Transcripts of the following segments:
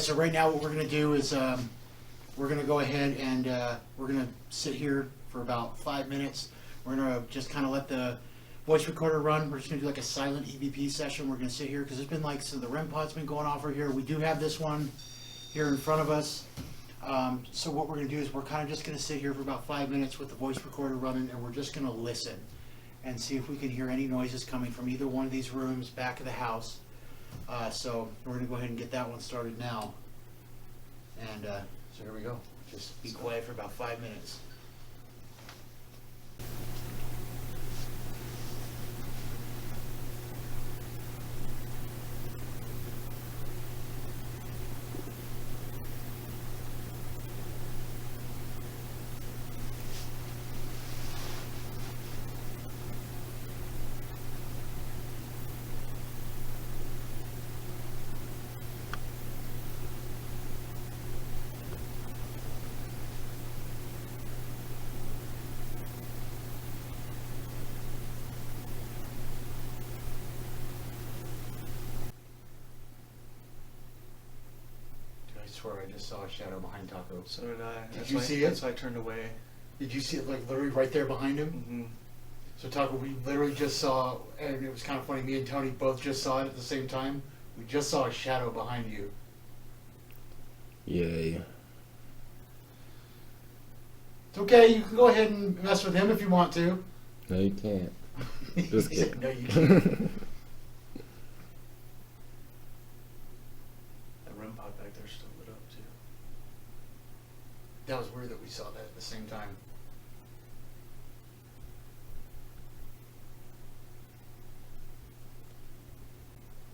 guys, so right now what we're going to do is we're going to go ahead and we're going to sit here for about 5 minutes. We're going to just kind of let the voice recorder run. We're just going to do like a silent EVP session. We're going to sit here because there's been like, so the REM pod's been going off right here. We do have this one here in front of us. So what we're going to do is we're kind of just going to sit here for about 5 minutes with the voice recorder running, and we're just going to listen and see if we can hear any noises coming from either one of these rooms back of the house. So we're going to go ahead and get that one started now. And so here we go. Just be quiet for about 5 minutes. I swear I just saw a shadow behind Taco. So did I. Did you see it? That's why I turned away. Did you see it like literally right there behind him? Mm-hmm. So Taco, we literally just saw, and it was kind of funny, me and Tony both just saw it at the same time. We just saw a shadow behind you. Yay. It's okay, you can go ahead and mess with him if you want to. No, you can't. Just He said, kidding. no, you can't. That REM pod back there still lit up too. That was weird that we saw that at the same time.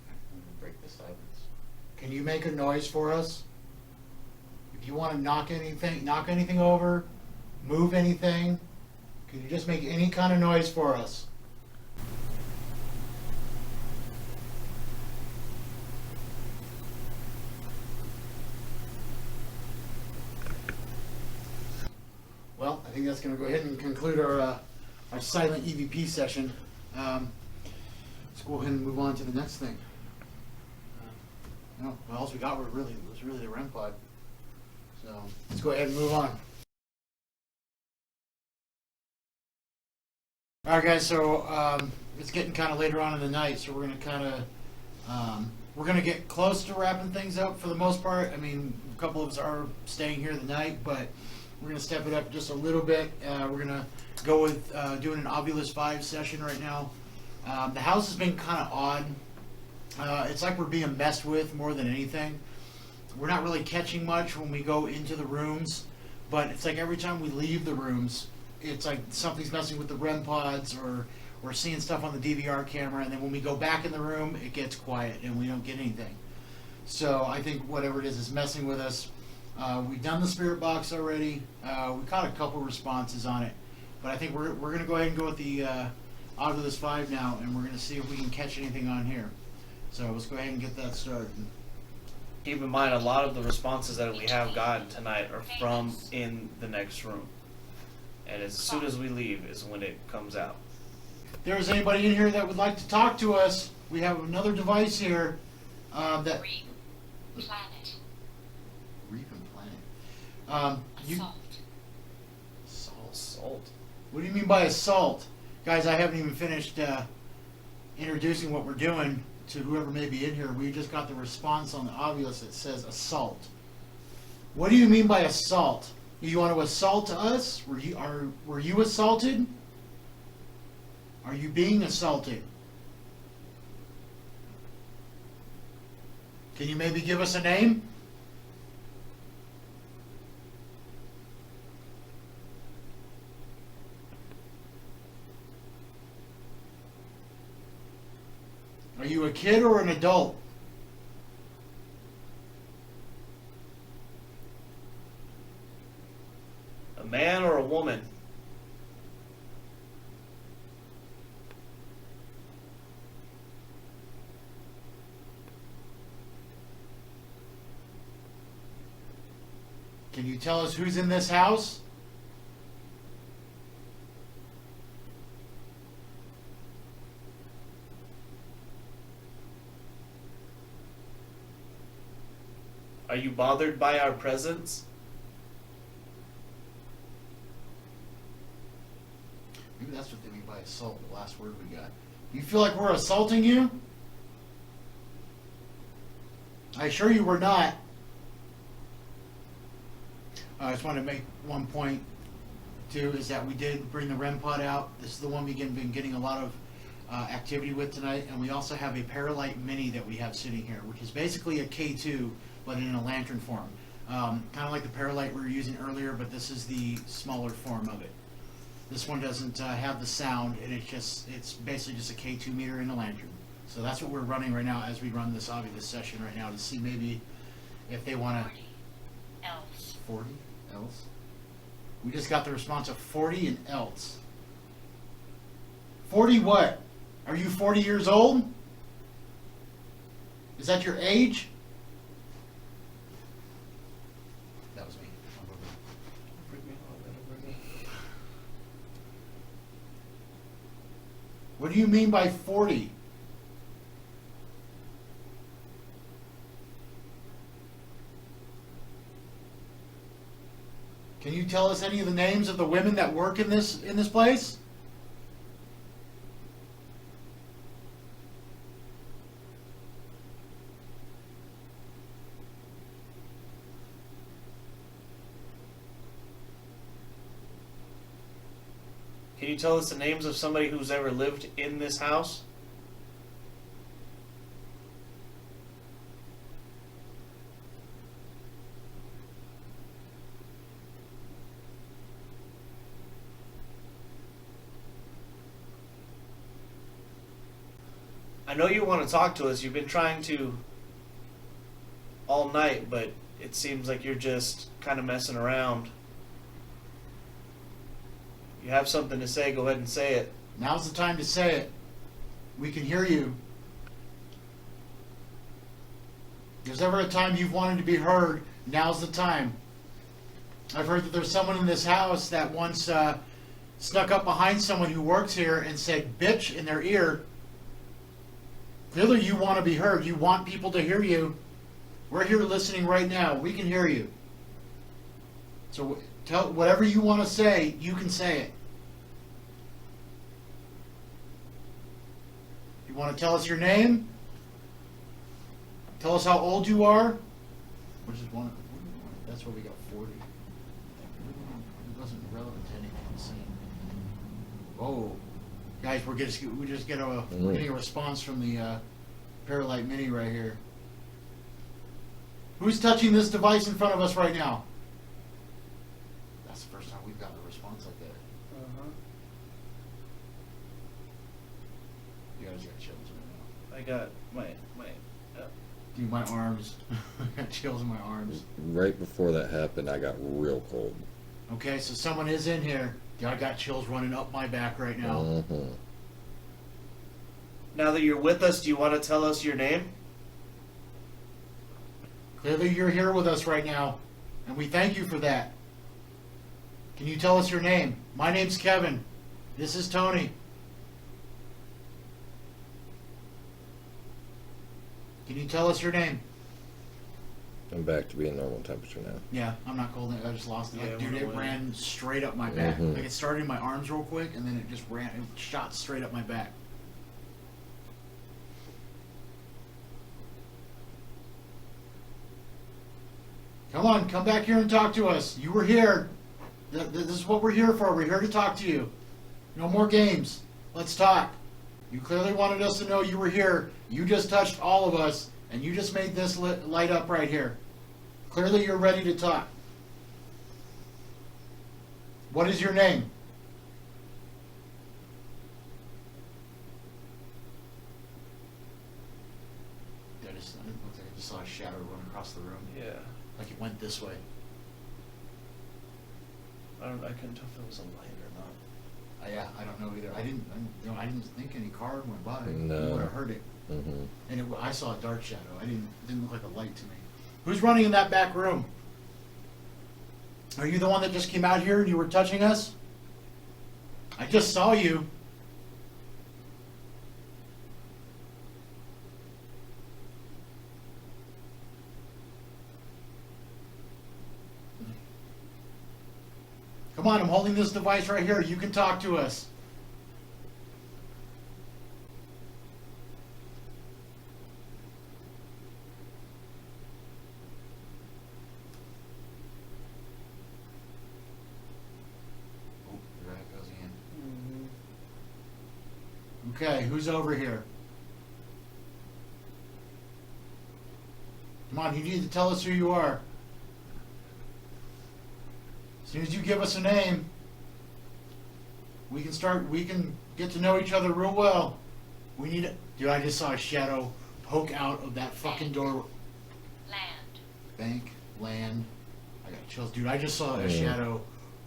I'm gonna break the silence. Can you make a noise for us? If you want to knock anything over, move anything, can you just make any kind of noise for us? Well, I think that's going to go ahead and conclude our silent EVP session. Let's go ahead and move on to the next thing. No, well, all we got was really the REM pod. So let's go ahead and move on. All right, guys. So it's getting kind of later on in the night, so we're gonna get close to wrapping things up for the most part. I mean, a couple of us are staying here the night, but we're gonna step it up just a little bit. We're gonna go with doing an Ovilus 5 session right now. The house has been kind of odd. It's like we're being messed with more than anything. We're not really catching much when we go into the rooms, but it's like every time we leave the rooms, it's like something's messing with the REM pods, or we're seeing stuff on the DVR camera, and then when we go back in the room, it gets quiet and we don't get anything. So I think whatever it is messing with us. We've done the spirit box already. We caught a couple responses on it, but I think we're going to go ahead and go with the Ovilus 5 now, and we're going to see if we can catch anything on here. So let's go ahead and get that started. Keep in mind, a lot of the responses that we have gotten tonight are from in the next room. And as soon as we leave is when it comes out. If there's anybody in here that would like to talk to us, we have another device here that... Planet. Reaping Planet. Assault. Salt. What do you mean by assault? Guys, I haven't even finished introducing what we're doing to whoever may be in here. We just got the response on the Ovilus that says assault. What do you mean by assault? You want to assault us? Were you assaulted? Are you being assaulted? Can you maybe give us a name? Are you a kid or an adult? A man or a woman? Can you tell us who's in this house? Are Are you bothered by our presence? Maybe that's what they mean by assault, the last word we got. You feel like we're assaulting you? I assure you we're not. I just want to make one point, too, is that we did bring the REM pod out. This is the one we've been getting a lot of activity with tonight. And we also have a Paralight Mini that we have sitting here, which is basically a K2, but in a lantern form. Kind of like the Paralight we were using earlier, but this is the smaller form of it. This one doesn't have the sound, and it's basically just a K2 meter in a lantern. So that's what we're running right now as we run this session right now to see maybe if they want to... 40 else. 40 else? We just got the response of 40 and else. 40 what? Are you 40 years old? Is that your age? That was me. What do you mean by 40? Can you tell us any of the names of the women that work in this place? Can you tell us the names of somebody who's ever lived in this house? I know you want to talk to us. You've been trying to all night, but it seems like you're just kind of messing around. You have something to say, go ahead and say it. Now's the time to say it. We can hear you. If there's ever a time you've wanted to be heard, now's the time. I've heard that there's someone in this house that once snuck up behind someone who works here and said bitch in their ear. Clearly you want to be heard. You want people to hear you. We're here listening right now. We can hear you. So tell whatever you want to say, you can say it. You want to tell us your name? Tell us how old you are? Which is one. That's where we got 40. It wasn't relevant to anything I'm saying. Oh, guys, we're getting a response from the Paralight Mini right here. Who's touching this device in front of us right now? That's the first time we've gotten a response like that. You guys got chills right now. I got my Dude, my arms. I got chills in my arms. Right before that happened, I got real cold. Okay, so someone is in here. I got chills running up my back right now. Mm-hmm. Now that you're with us, do you want to tell us your name? Clearly you're here with us right now, and we thank you for that. Can you tell us your name? My name's Kevin. This is Tony. Can you tell us your name? I'm back to being normal temperature now. Yeah, I'm not cold. I just lost it. Like, Yeah, dude, we're it winning. ran straight up my back. Mhm. Like, it started in my arms real quick, and then it just shot straight up my back. Come on, come back here and talk to us. You were here. This is what we're here for. We're here to talk to you. No more games. Let's talk. You clearly wanted us to know you were here. You just touched all of us, and you just made this light up right here. Clearly you're ready to talk. What is your name? It looked like I just saw a shadow run across the room. Yeah. Like it went this way. I couldn't tell if it was a light or not. Yeah, I don't know either. I didn't think any car went by. No. You would have heard it. Mm-hmm. And I saw a dark shadow. It didn't look like a light to me. Who's running in that back room? Are you the one that just came out here and you were touching us? I just saw you. come on, I'm holding this device right here. You can talk to us. Oh, there it goes again. Okay, who's over here? Come on, you need to tell us who you are. As soon as you give us a name, we can get to know each other real well. We need Dude, I just saw a shadow poke out of that fucking door. Land. Bank, land. I got chills. Dude, I just saw a shadow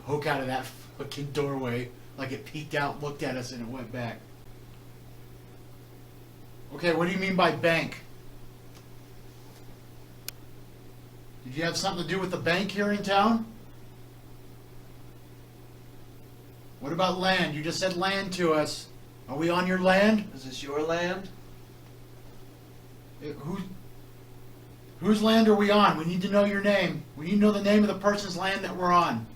poke out of that fucking doorway. Like it peeked out, looked at us, and it went back. Okay, what do you mean by bank? Did you have something to do with the bank here in town? What about land? You just said land to us. Are we on your land? Is this your land? Whose land are we on? We need to know your name. We need to know the name of the person's land that we're on.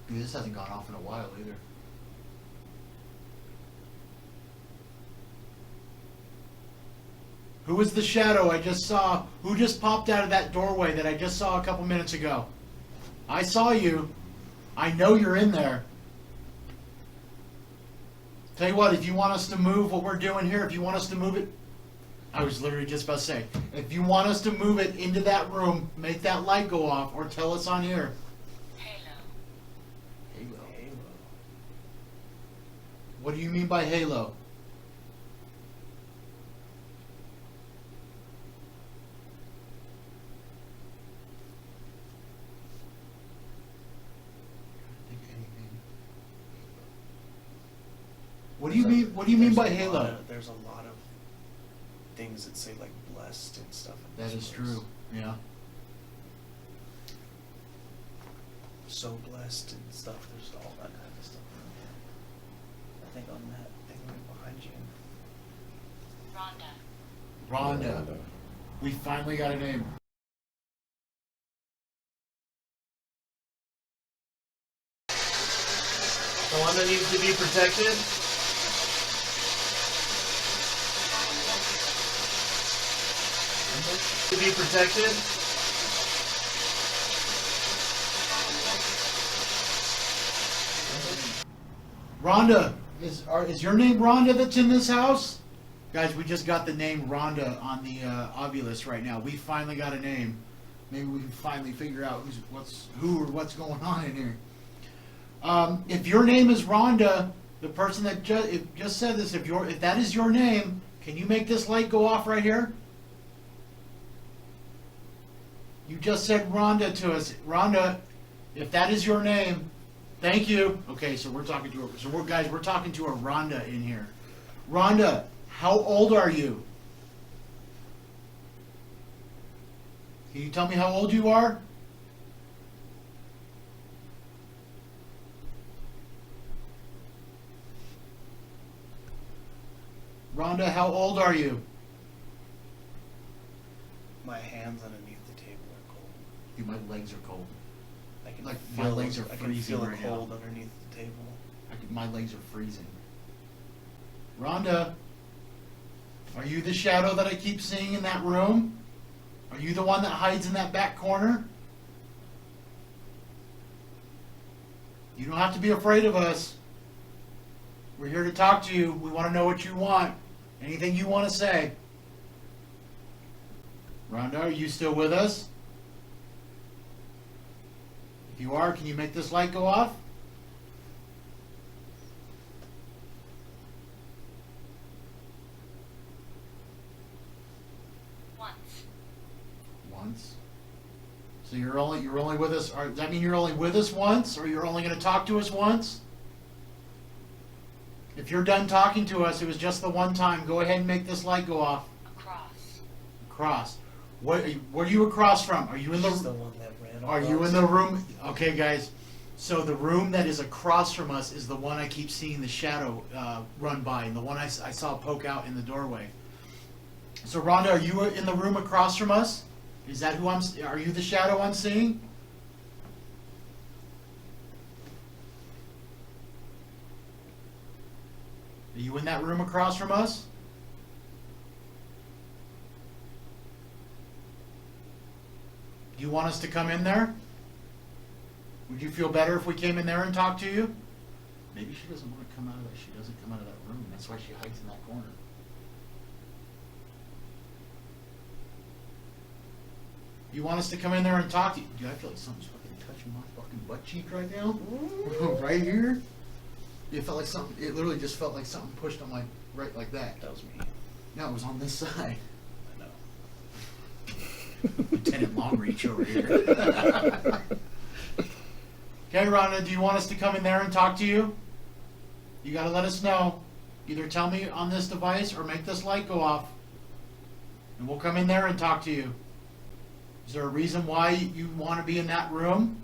Dude, this hasn't gone off in a while either. Who was the shadow I just saw? Who just popped out of that doorway that I just saw a couple minutes ago? I saw you. I know you're in there. Tell you what, if you want us to move what we're doing here, if you want us to move it, I was literally just about to say, if you want us to move it into that room, make that light go off, or tell us on here. Halo. Halo. What do you mean by halo? What do you mean? What do you mean by halo? There's a lot of things that say like blessed and stuff. in That this is place. true. Yeah. So blessed and stuff. There's all that kind of stuff. I think on that thing right behind you. Rhonda. Rhonda. We finally got a name. The one that needs to be protected. To be protected. Rhonda, is your name Rhonda that's in this house? Guys, we just got the name Rhonda on the Obulus right now. We finally got a name. Maybe we can finally figure out what's going on in here. If your name is Rhonda, the person that just said this, if that is your name, can you make this light go off right here? You just said Rhonda to us. Rhonda, if that is your name, thank you. Okay, so we're talking to her. So we're talking to a Rhonda in here. Rhonda, how old are you? Can you tell me how old you are? Rhonda, how old are you? My hands underneath the table are cold. Dude, my legs are cold. I can Like, feel my legs are I can freezing feel right the now. cold underneath the table. My legs are freezing. Rhonda, are you the shadow that I keep seeing in that room? Are you the one that hides in that back corner? You don't have to be afraid of us. We're here to talk to you. We want to know what you want. Anything you want to say. Rhonda, are you still with us? If you are, can you make this light go off? Once. So you're only with us. Does that mean you're only with us once, or you're only going to talk to us once? If you're done talking to us, it was just the one time. Go ahead and make this light go off. Across. Across. What are you across from? Are you in She's the the? one that ran. Are you in the room? Okay, guys. So the room that is across from us is the one I keep seeing the shadow run by, and the one I saw poke out in the doorway. So Rhonda, are you in the room across from us? Is that who are you the shadow I'm seeing? you in that room across from us? Do you want us to come in there? Would you feel better if we came in there and talked to you? Maybe she doesn't want to come out of that. She doesn't come out of that room. That's why she hides in that corner. You want us to come in there and talk to you? Dude, I feel like something's fucking touching my fucking butt cheek right now. Right here. It felt like something. It literally just felt like something pushed on my right like that. That was me. No, it was on this side. I know. Lieutenant Longreach over here. Okay, Rhonda, do you want us to come in there and talk to you? You gotta let us know. Either tell me on this device or make this light go off. And we'll come in there and talk to you. Is there a reason why you want to be in that room?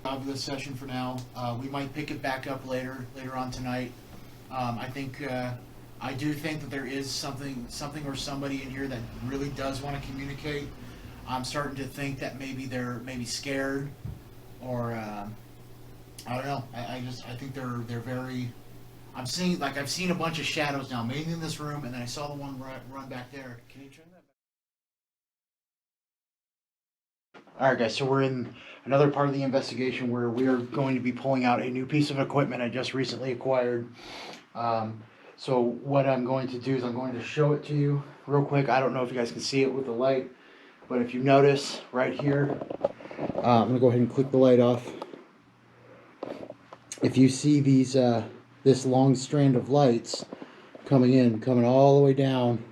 Of this session for now. We might pick it back up later on tonight. I do think that there is something or somebody in here that really does want to communicate. I'm starting to think that maybe they're scared, or I don't know. I think they're very. I've seen a bunch of shadows now, mainly in this room, and then I saw the one run back there. Can you turn that back? All right, guys. So we're in another part of the investigation where we are going to be pulling out a new piece of equipment I just recently acquired. So what I'm going to do is I'm going to show it to you real quick. I don't know if you guys can see it with the light, but if you notice right here, I'm gonna go ahead and click the light off. If you see these, this long strand of lights coming all the way down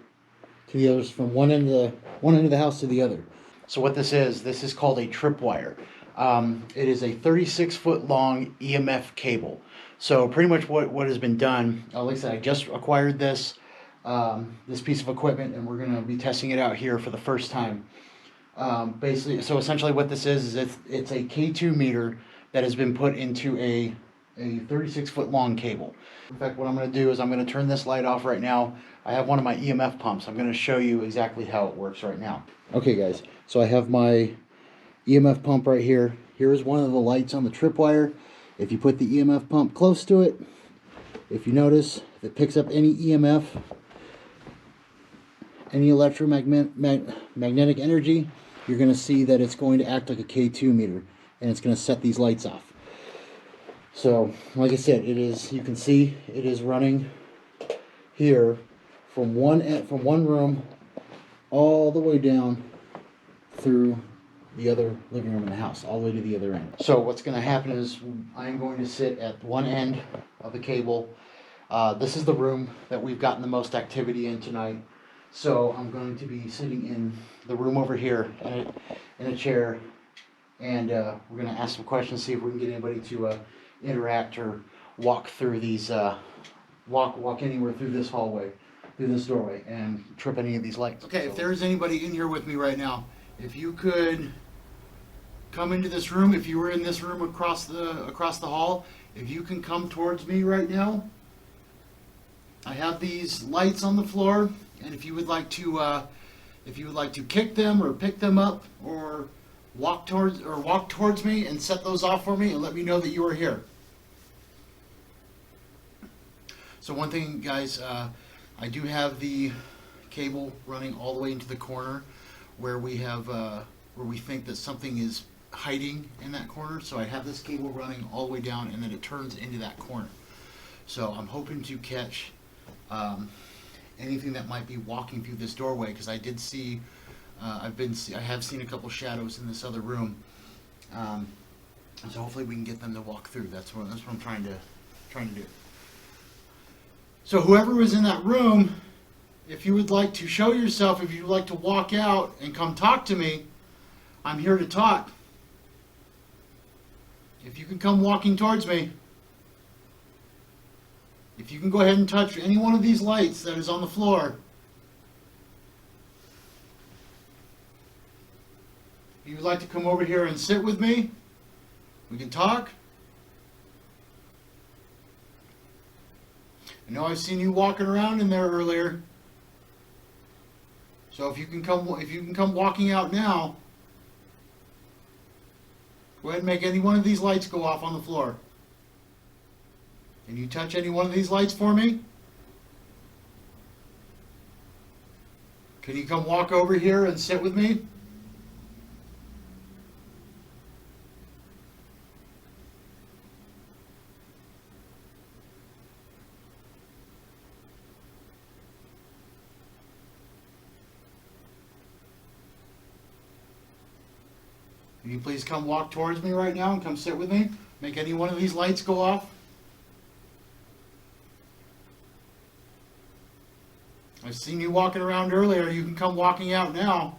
to the others, from one end of the house to the other. So what this is called a tripwire. It is a 36-foot long EMF cable. So pretty much what has been done, like I said, I just acquired this piece of equipment, and we're going to be testing it out here for the first time. Essentially what this is it's a K2 meter that has been put into a 36-foot long cable. In fact, what I'm going to do is I'm going to turn this light off right now. I have one of my EMF pumps. I'm going to show you exactly how it works right now. Okay, guys, so I have my EMF pump right here. Here's one of the lights on the tripwire. If you put the EMF pump close to it, if you notice, if it picks up any EMF, any electromagnetic energy, you're going to see that it's going to act like a K2 meter, and it's going to set these lights off. So, like I said, you can see it is running here from one room all the way down through the other living room in the house, all the way to the other end. So what's going to happen is I'm going to sit at one end of the cable. This is the room that we've gotten the most activity in tonight. So I'm going to be sitting in the room over here in a chair, and we're going to ask some questions, see if we can get anybody to interact or walk through these, walk anywhere through this hallway, through this doorway, and trip any of these lights. Okay, if there's anybody in here with me right now, if you could come into this room, if you were in this room across the hall, if you can come towards me right now. I have these lights on the floor, and if you would like to kick them or pick them up or walk towards me and set those off for me and let me know that you are here. So one thing, guys, I do have the cable running all the way into the corner where we think that something is hiding in that corner. So I have this cable running all the way down, and then it turns into that corner. So I'm hoping to catch anything that might be walking through this doorway, because I did see, I have seen a couple shadows in this other room. So hopefully we can get them to walk through. That's what I'm trying to do. So whoever was in that room, if you would like to show yourself, if you'd like to walk out and come talk to me, I'm here to talk. If you can come walking towards me. If you can go ahead and touch any one of these lights that is on the floor. If you would like to come over here and sit with me, we can talk. I know I've seen you walking around in there earlier. So if you can come walking out now, go ahead and make any one of these lights go off on the floor. Can you touch any one of these lights for me? Can you come walk over here and sit with me? Can you please come walk towards me right now and come sit with me? Make any one of these lights go off? I've seen you walking around earlier. You can come walking out now.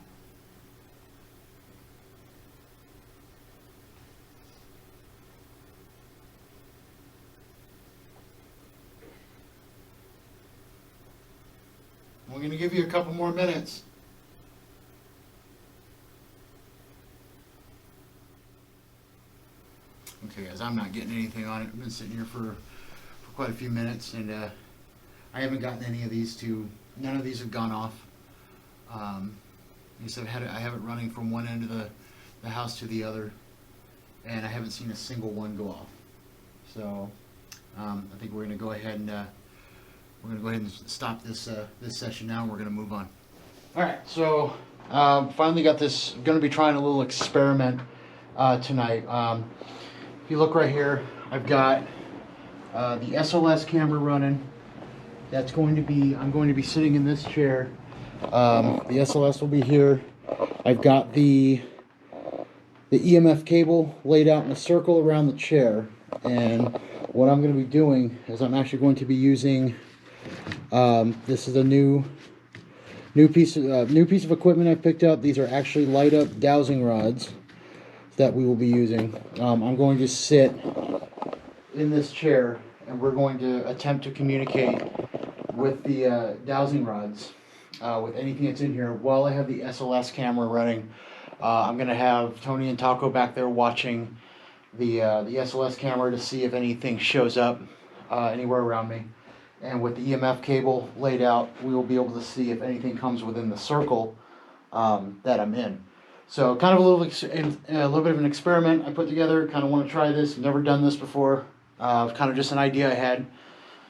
We're going to give you a couple more minutes. Okay, guys, I'm not getting anything on it. I've been sitting here for quite a few minutes, and I haven't gotten any of these to. None of these have gone off. I have it running from one end of the house to the other, and I haven't seen a single one go off. So I think we're going to go ahead and stop this this session now, and we're going to move on. All right, so finally got this. Going to be trying a little experiment tonight. If you look right here, I've got the SLS camera running. That's going to be, I'm going to be sitting in this chair. The SLS will be here. I've got the EMF cable laid out in a circle around the chair. And what I'm going to be doing is I'm actually going to be using, this is a new piece of equipment I picked up. These are actually light up dowsing rods that we will be using. I'm going to sit in this chair, and we're going to attempt to communicate with the dowsing rods, with anything that's in here, while I have the SLS camera running. I'm going to have Tony and Taco back there watching the SLS camera to see if anything shows up anywhere around me. And with the EMF cable laid out, we will be able to see if anything comes within the circle that I'm in. So kind of a little bit of an experiment I put together. Kind of want to try this. Never done this before. Kind of just an idea I had.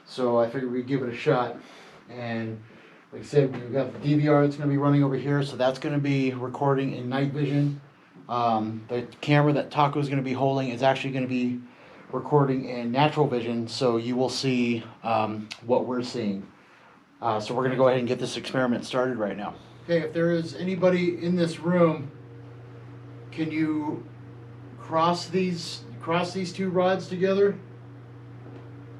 So I figured we'd give it a shot. And like I said, we've got the DVR that's going to be running over here. So that's going to be recording in night vision. The camera that Taco is going to be holding is actually going to be recording in natural vision. So you will see what we're seeing. So we're going to go ahead and get this experiment started right now. Okay, if there is anybody in this room, can you cross these two rods together?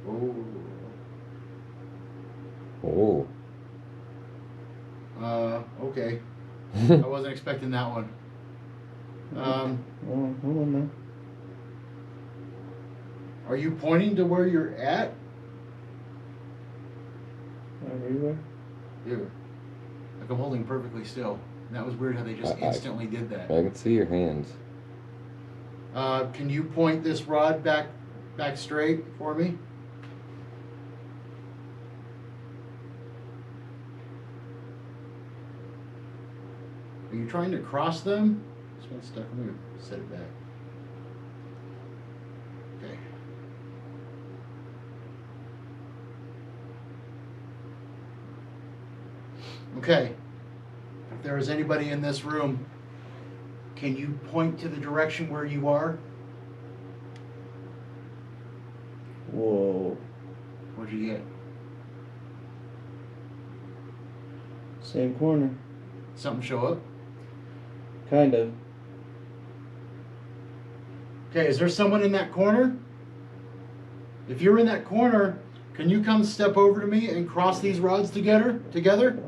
Oh. Oh. Okay. I wasn't expecting that one. Hold on now. Are you pointing to where you're at? Everywhere. Yeah. Like I'm holding perfectly still. And that was weird how they just instantly did that. I can see your hands. Can you point this rod back straight for me? Are you trying to cross them? This one's stuck. I'm going to set it back. Okay. Okay. If there is anybody in this room, can you point to the direction where you are? Whoa. What'd you get? Same corner. Something show up? Kind of. Okay, is there someone in that corner? If you're in that corner, can you come step over to me and cross these rods together? Mm.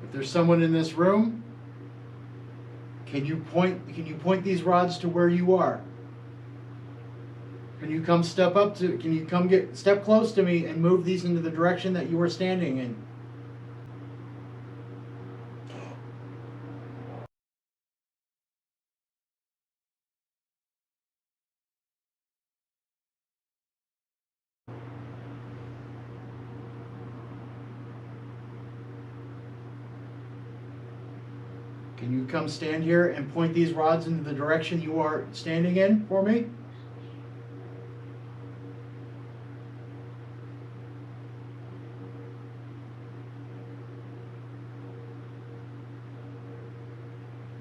If there's someone in this room, can you point these rods to where you are? Can you come step close to me and move these into the direction that you are standing in? Can you come stand here and point these rods in the direction you are standing in for me?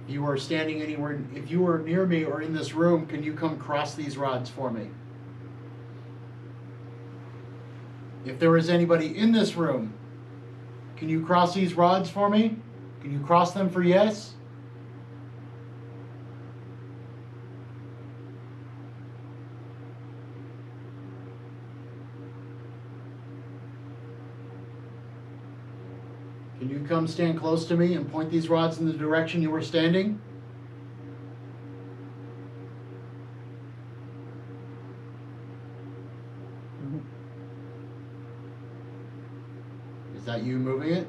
If you are standing anywhere, if you are near me or in this room, can you come cross these rods for me? If there is anybody in this room, can you cross these rods for me? Can you cross them for yes? Can you come stand close to me and point these rods in the direction you were standing? Is that you moving it?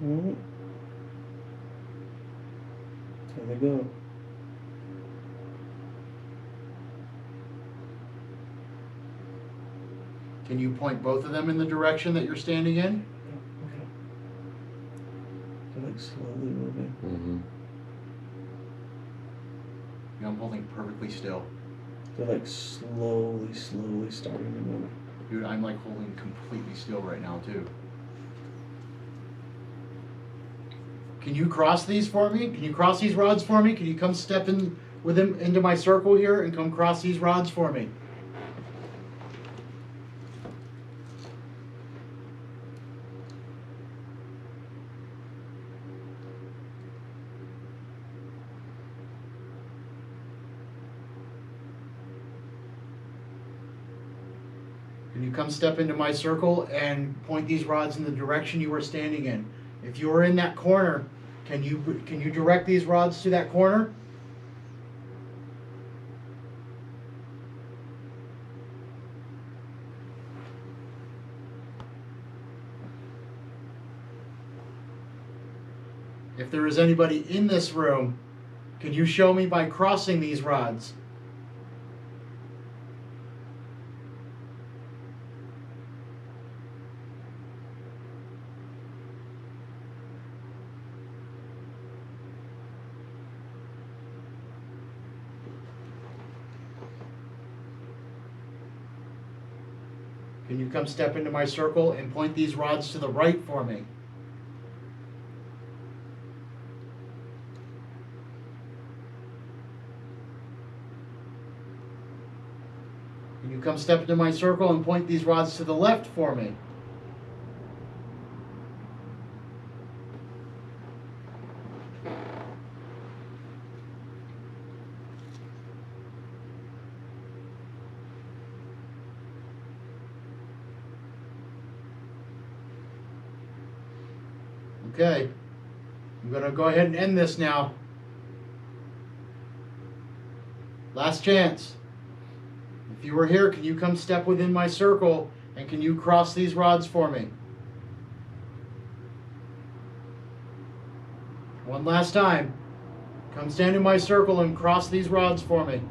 Mm-hmm. There they go. Can you point both of them in the direction that you're standing in? Okay. They're like slowly moving. Mm-hmm. Yeah, I'm holding perfectly still. They're like slowly starting to move. Dude, I'm like holding completely still right now too. Can you cross these for me? Can you cross these rods for me? Can you come step in with them into my circle here and come cross these rods for me? Can you come step into my circle and point these rods in the direction you are standing in? If you are in that corner, can you direct these rods to that corner? If there is anybody in this room, can you show me by crossing these rods? Can you come step into my circle and point these rods to the right for me? Can you come step into my circle and point these rods to the left for me? Okay, I'm going to go ahead and end this now. Last chance. If you were here, can you come step within my circle and can you cross these rods for me? One last time. Come stand in my circle and cross these rods for me.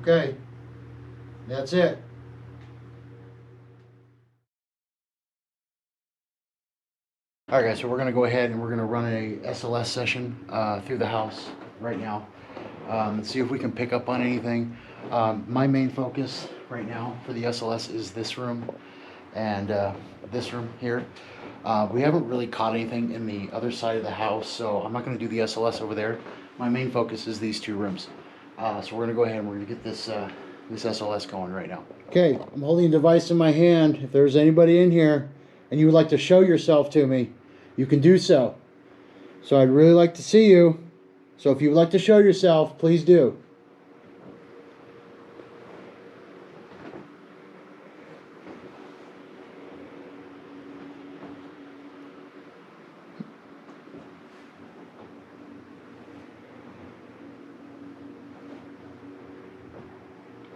Okay, that's it. All right, guys, so we're going to go ahead and we're going to run a SLS session through the house right now and see if we can pick up on anything. My main focus right now for the SLS is this room and this room here. We haven't really caught anything in the other side of the house, so I'm not going to do the SLS over there. My main focus is these two rooms. So we're going to go ahead and we're going to get this this SLS going right now. Okay, I'm holding a device in my hand. If there's anybody in here and you would like to show yourself to me, you can do so. So I'd really like to see you. So if you would like to show yourself, please do.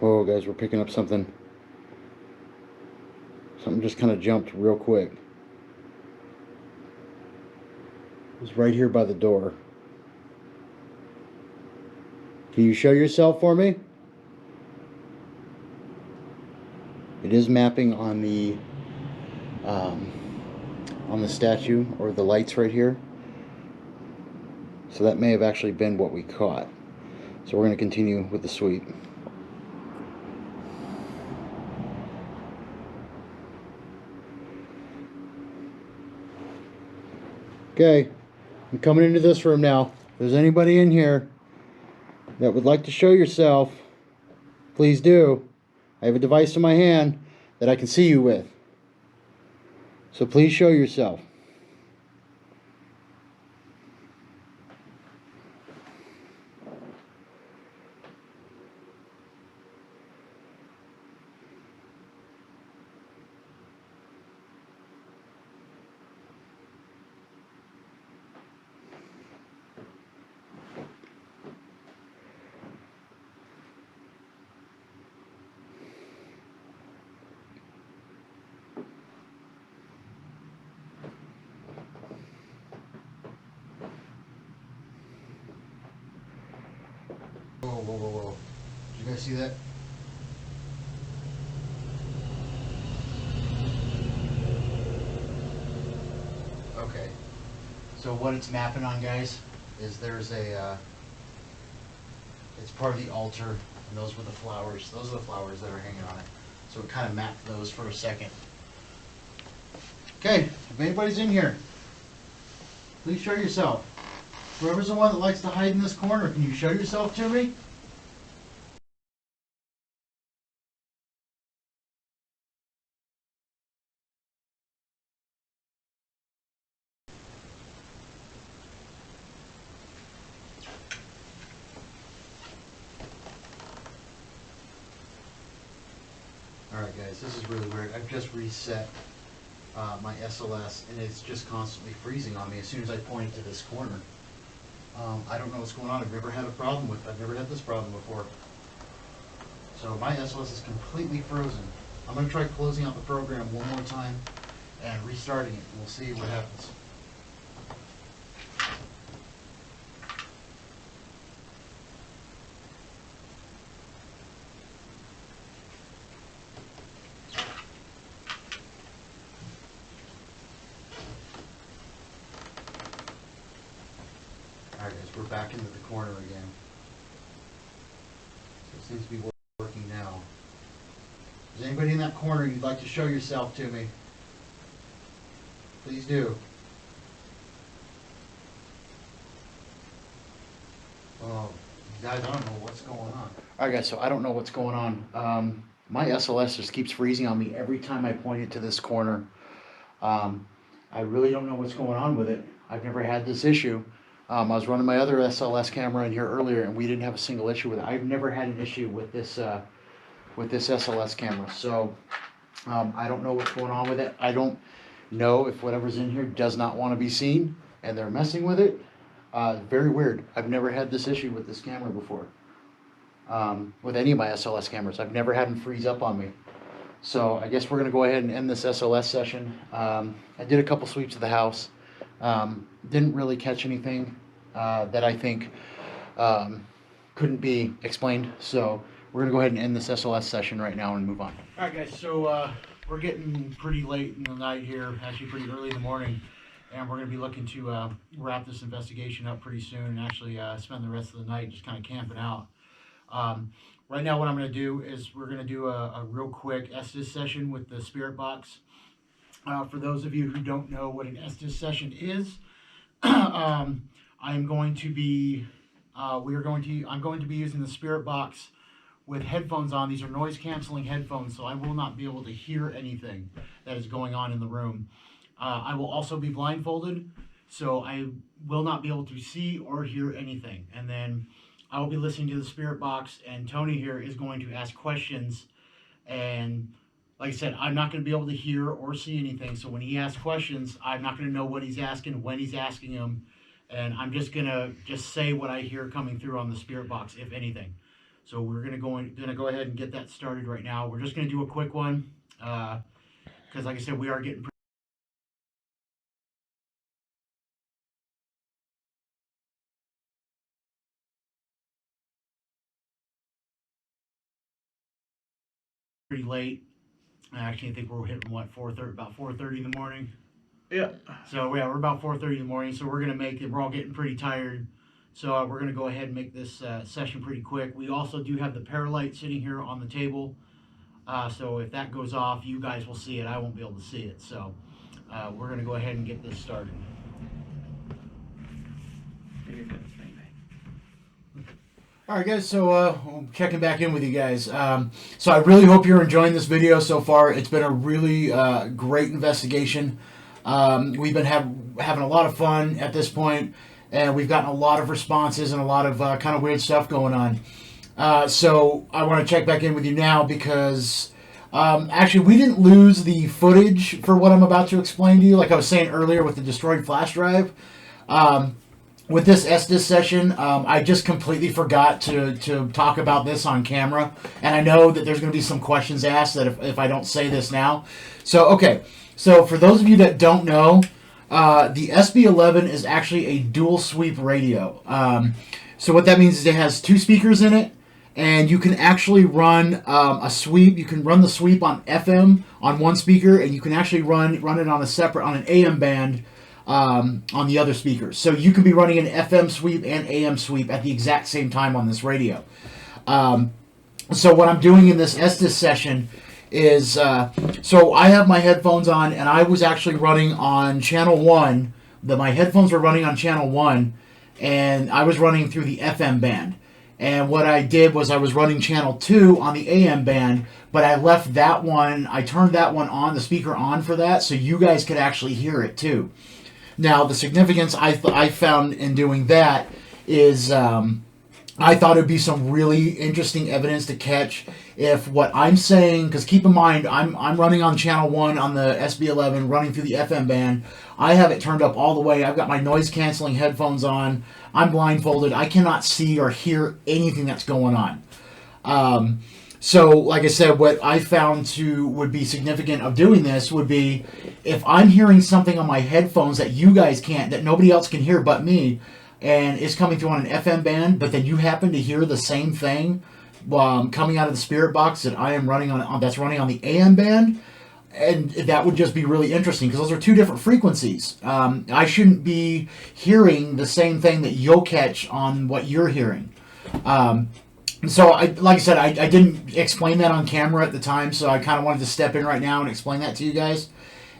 Oh, guys, we're picking up something. Something just kind of jumped real quick. It was right here by the door. Can you show yourself for me? It is mapping on the statue or the lights right here. So that may have actually been what we caught. So we're going to continue with the sweep. Okay, I'm coming into this room now. If there's anybody in here that would like to show yourself, please do. I have a device in my hand that I can see you with. So please show yourself. Whoa, whoa, whoa, whoa. Did you guys see that? Okay. So what it's mapping on, guys, is there's a, it's part of the altar, and those were the flowers. Those are the flowers that are hanging on it. So it kind of mapped those for a second. Okay, if anybody's in here, please show yourself. Whoever's the one that likes to hide in this corner, can you show yourself to me? Alright guys, this is really weird. I've just reset my SLS and it's just constantly freezing on me as soon as I point it to this corner. I don't know what's going on. I've never had this problem before. So my SLS is completely frozen. I'm going to try closing out the program one more time and restarting it. We'll see what happens. Alright guys, we're back into the corner again. So it seems to be working now. Is anybody in that corner you'd like to show yourself to me? Please do. Oh, guys, I don't know what's going on. Alright guys, so I don't know what's going on. My SLS just keeps freezing on me every time I point it to this corner. I really don't know what's going on with it. I've never had this issue. I was running my other SLS camera in here earlier and we didn't have a single issue with it. I've never had an issue with this SLS camera. So I don't know what's going on with it. I don't know if whatever's in here does not want to be seen and they're messing with it. Very weird. I've never had this issue with this camera before. With any of my SLS cameras. I've never had them freeze up on me. So I guess we're going to go ahead and end this SLS session. I did a couple sweeps of the house. Didn't really catch anything that I think couldn't be explained. So we're going to go ahead and end this SLS session right now and move on. Alright guys, so we're getting pretty late in the night here, actually pretty early in the morning. And we're going to be looking to wrap this investigation up pretty soon and actually spend the rest of the night just kind of camping out. Right now what I'm going to do is we're going to do a real quick Estes session with the spirit box. For those of you who don't know what an Estes session is, I'm going to be using the spirit box with headphones on. These are noise canceling headphones, so I will not be able to hear anything that is going on in the room. I will also be blindfolded, so I will not be able to see or hear anything. And then I will be listening to the spirit box, and Tony here is going to ask questions. And like I said, I'm not going to be able to hear or see anything. So when he asks questions, I'm not going to know what he's asking, when he's asking them. And I'm just going to say what I hear coming through on the spirit box, if anything. So we're going to go ahead and get that started right now. We're just going to do a quick one because like I said, we are getting pretty late. Actually, I think we're hitting what, 4:30, about 4:30 in the morning. Yeah. So yeah, we're about 4:30 in the morning. So we're gonna make it. We're all getting pretty tired. So we're gonna go ahead and make this session pretty quick. We also do have the Paralight sitting here on the table. So if that goes off, you guys will see it. I won't be able to see it. So we're gonna go ahead and get this started. All right, guys, so I'm checking back in with you guys. So I really hope you're enjoying this video so far. It's been a really great investigation. We've been having a lot of fun at this point, and we've gotten a lot of responses and a lot of kind of weird stuff going on. So I want to check back in with you now because actually we didn't lose the footage for what I'm about to explain to you, like I was saying earlier with the destroyed flash drive. With this Estes session, I just completely forgot to talk about this on camera. And I know that there's going to be some questions asked that if I don't say this now. So, okay. So, for those of you that don't know, the SB11 is actually a dual sweep radio. So, what that means is it has two speakers in it. And you can actually run a sweep. You can run the sweep on FM on one speaker. And you can actually run it on an AM band on the other speakers. So you can be running an FM sweep and AM sweep at the exact same time on this radio. So what I'm doing in this Estes session is, so I have my headphones on and I was actually running on channel 1. My headphones were running on channel 1 and I was running through the FM band. And what I did was I was running channel 2 on the AM band, but I left that one, I turned that one on, the speaker on for that, so you guys could actually hear it too. Now, the significance I found in doing that is I thought it would be some really interesting evidence to catch if what I'm saying, because keep in mind, I'm running on channel 1 on the SB11, running through the FM band. I have it turned up all the way. I've got my noise-canceling headphones on. I'm blindfolded. I cannot see or hear anything that's going on. So, like I said, what I found would be significant of doing this would be if I'm hearing something on my headphones that you guys can't, that nobody else can hear but me, and it's coming through on an FM band, but then you happen to hear the same thing coming out of the spirit box that I am running on that's running on the AM band, and that would just be really interesting because those are two different frequencies. I shouldn't be hearing the same thing that you'll catch on what you're hearing. So, like I said, I didn't explain that on camera at the time, so I kind of wanted to step in right now and explain that to you guys.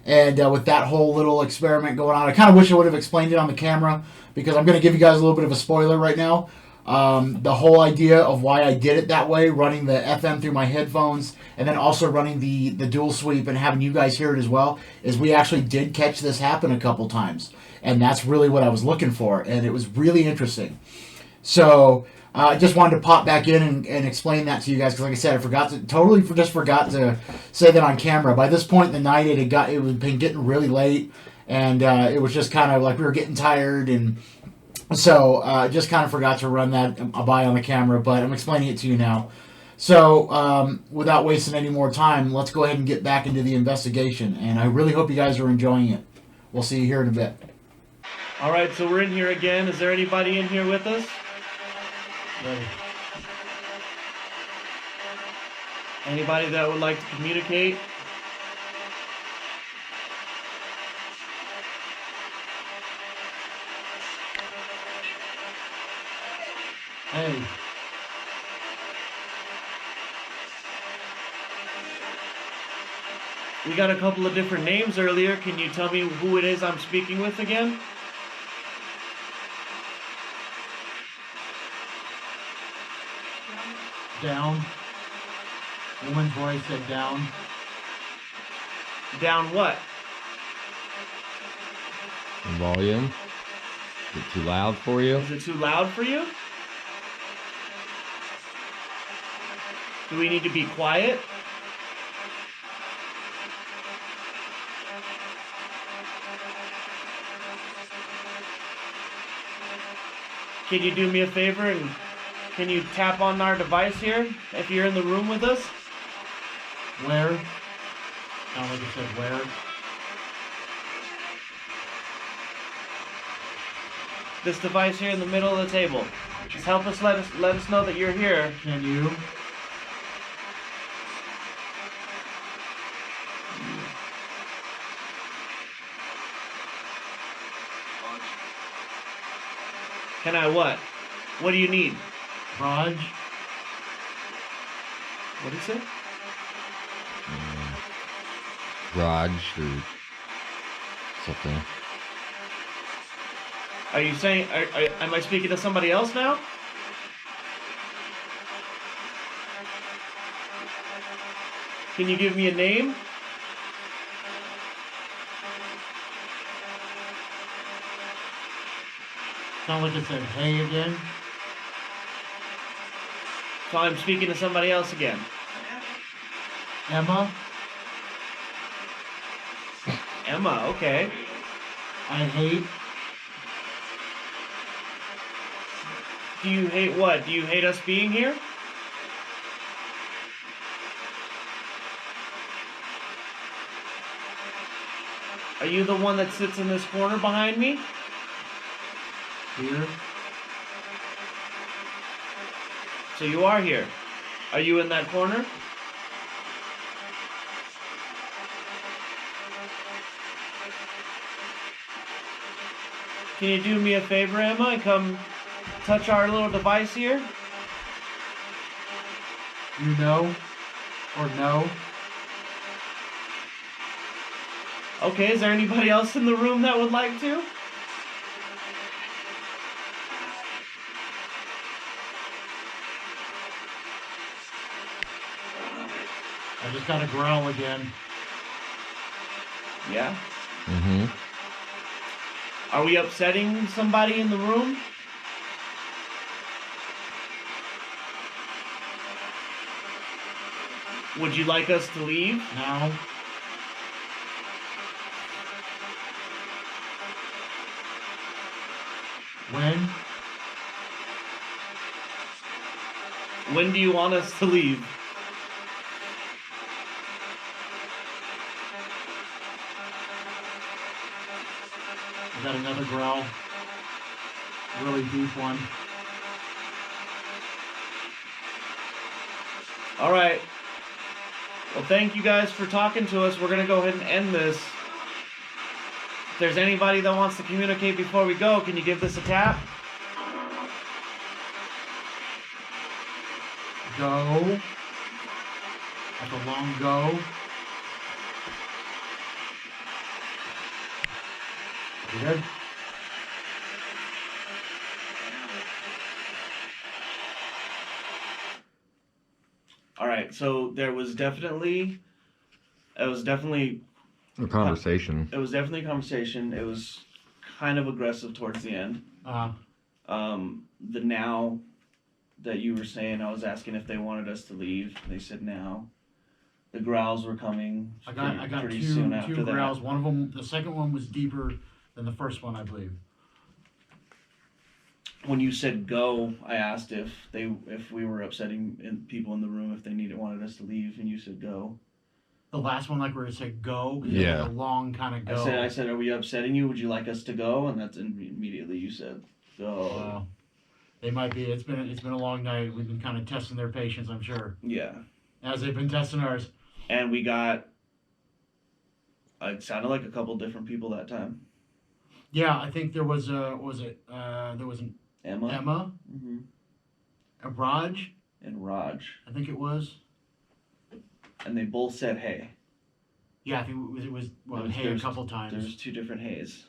And with that whole little experiment going on, I kind of wish I would have explained it on the camera, because I'm going to give you guys a little bit of a spoiler right now. The whole idea of why I did it that way, running the FM through my headphones, and then also running the dual sweep and having you guys hear it as well, is we actually did catch this happen a couple times. And that's really what I was looking for, and it was really interesting. So I just wanted to pop back in and explain that to you guys, because like I said, I totally forgot to say that on camera. By this point in the night, it was been getting really late, and it was just kind of like we were getting tired, and so just kind of forgot to run that by on the camera, but I'm explaining it to you now. So without wasting any more time, let's go ahead and get back into the investigation, and I really hope you guys are enjoying it. We'll see you here in a bit. All right, so we're in here again. Is there anybody in here with us? Ready. Anybody that would like to communicate? Hey. We got a couple of different names earlier. Can you tell me who it is I'm speaking with again? Down. Woman's voice said down. Down what? The volume? Is it too loud for you? Is it too loud for you? Do we need to be quiet? Can you do me a favor and can you tap on our device here if you're in the room with us? Where? Sound like it said where. This device here in the middle of the table. Just help us let us know that you're here. Can you? Can I what? What do you need? Raj, What did he say? Raj or something. Are you saying? Am I speaking to somebody else now? Can you give me a name? sound like it said hey again. So I'm speaking to somebody else again. Emma, Emma, okay. I hate. Do you hate what? Do you hate us being here? Are you the one that sits in this corner behind me? Here. So you are here. Are you in that corner? Can you do me a favor, Emma, and come touch our little device here? You know, or no? Okay, is there anybody else in the room that would like to? I just got to growl again. Yeah. Mm-hmm. Are we upsetting somebody in the room? Would you like us to leave? Now, when? When do you want us to leave? I got another growl. Really deep one. All right. Well, thank you guys for talking to us. We're going to go ahead and end this. If there's anybody that wants to communicate before we go, can you give this a tap? Go. That's a long go. You good? All right. So there was definitely, it was definitely A conversation. a conversation. It was kind of aggressive towards the end. The now that you were saying, I was asking if they wanted us to leave. They said now. The growls were coming. I got pretty two soon after that. growls. One of them, the second one was deeper than the first one, I believe. When you said go, I asked if we were upsetting people in the room, if they wanted us to leave, and you said go. The last one, like where it said go, Yeah. a long kind of go. I said, are we upsetting you? Would you like us to go? And that's immediately you said go. Wow. They might be. It's been a long night. We've been kind of testing their patience, I'm sure, Yeah. as they've been testing ours. And we got. It sounded like a couple different people that time. Yeah, I think there was there was an Emma. Mm-hmm. a Raj, And Raj. I think it was. And they both said hey. Yeah, I think it was well, hey a couple times. There's two different hays.